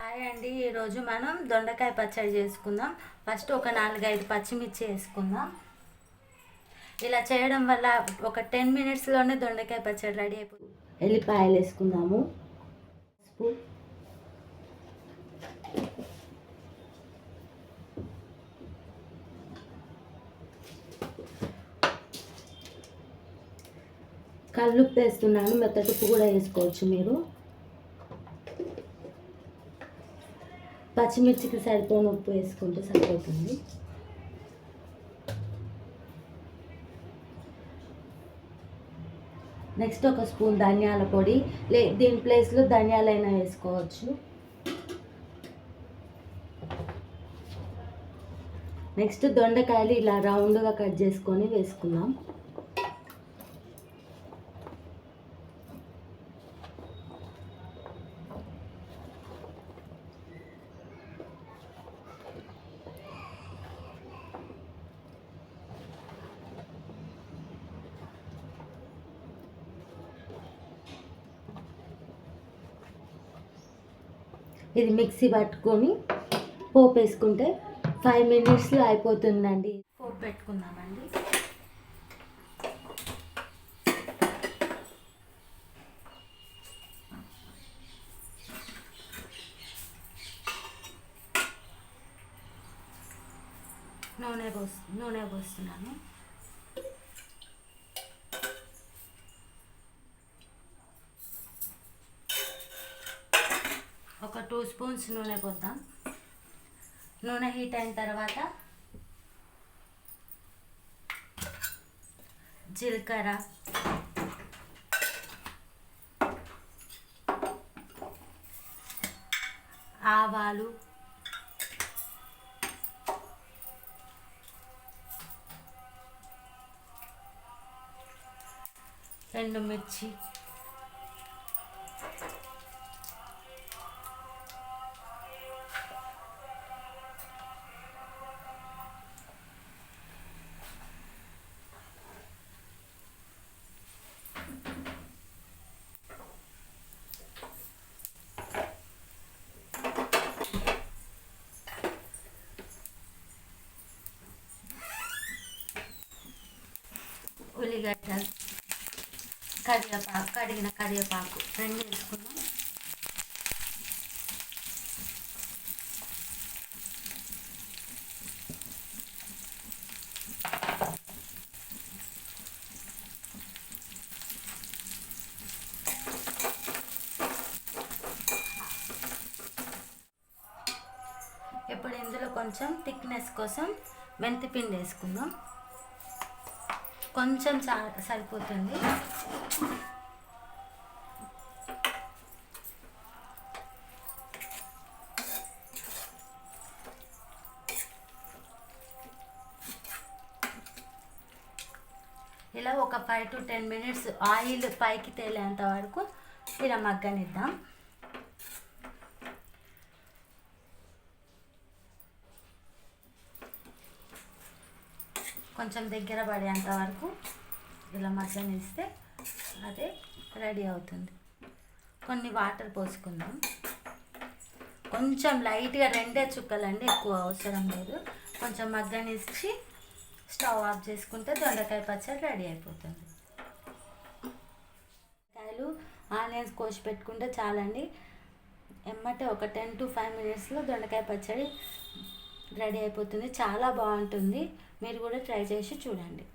Hi అండి, ఈరోజు మనం దొండకాయ పచ్చడి చేసుకుందాం. ఫస్ట్ ఒక 4-5 పచ్చిమిర్చి వేసుకుందాం. ఇలా చేయడం వల్ల ఒక 10 మినిట్స్లోనే దొండకాయ పచ్చడి రెడీ అయిపోతుంది. ఎల్లిపాయలు వేసుకుందాము. స్పూన్ కల్లుప్పు వేస్తున్నాను, మెత్తటిప్పు కూడా వేసుకోవచ్చు మీరు. పచ్చిమిర్చికి సరిపోయిన ఉప్పు వేసుకుంటే సరిపోతుంది. నెక్స్ట్ ఒక స్పూన్ ధనియాల పొడి, దీని ప్లేస్లో ధనియాలైనా వేసుకోవచ్చు. నెక్స్ట్ దొండకాయలు ఇలా రౌండ్గా కట్ చేసుకొని వేసుకుందాం. ఇది మిక్సీ పట్టుకొని పోపు వేసుకుంటే 5 మినిట్స్లో అయిపోతుందండి. పోపు పెట్టుకుందామండి. నూనె పోస్తున్నాను. ఒక 2 స్పూన్స్ నూనె పోద్దాం. నూనె హీట్ అయిన తర్వాత జీలకర్ర, ఆవాలు, ఎండుమిర్చి, ఉల్లిగడ్డలు, కడిగిన కరివేపాకు 2 వేసుకున్నాం. ఇప్పుడు ఇందులో కొంచెం థిక్నెస్ కోసం మెంతిపిండి వేసుకుందాం. కొంచెం సరిపోతుంది. ఇలా ఒక 5 to 10 మినిట్స్ ఆయిల్ పైకి తేలేంత వరకు ఇలా మగ్గనిద్దాం. కొంచెం దగ్గర పడేంత వరకు ఇలా మగ్గనిస్తే అదే రెడీ అవుతుంది. కొన్ని వాటర్ పోసుకుందాం. కొంచెం లైట్గా 2 చుక్కలండి, ఎక్కువ అవసరం లేదు. కొంచెం మగ్గనిచ్చి స్టవ్ ఆఫ్ చేసుకుంటే దొండకాయ పచ్చడి రెడీ అయిపోతుంది. కాయలు ఆనియన్స్ కోసి పెట్టుకుంటే చాలండి. ఎమ్మటే ఒక 10 to 5 మినిట్స్లో దొండకాయ పచ్చడి రెడీ అయిపోతుంది. చాలా బాగుంటుంది. మీరు కూడా ట్రై చేసి చూడండి.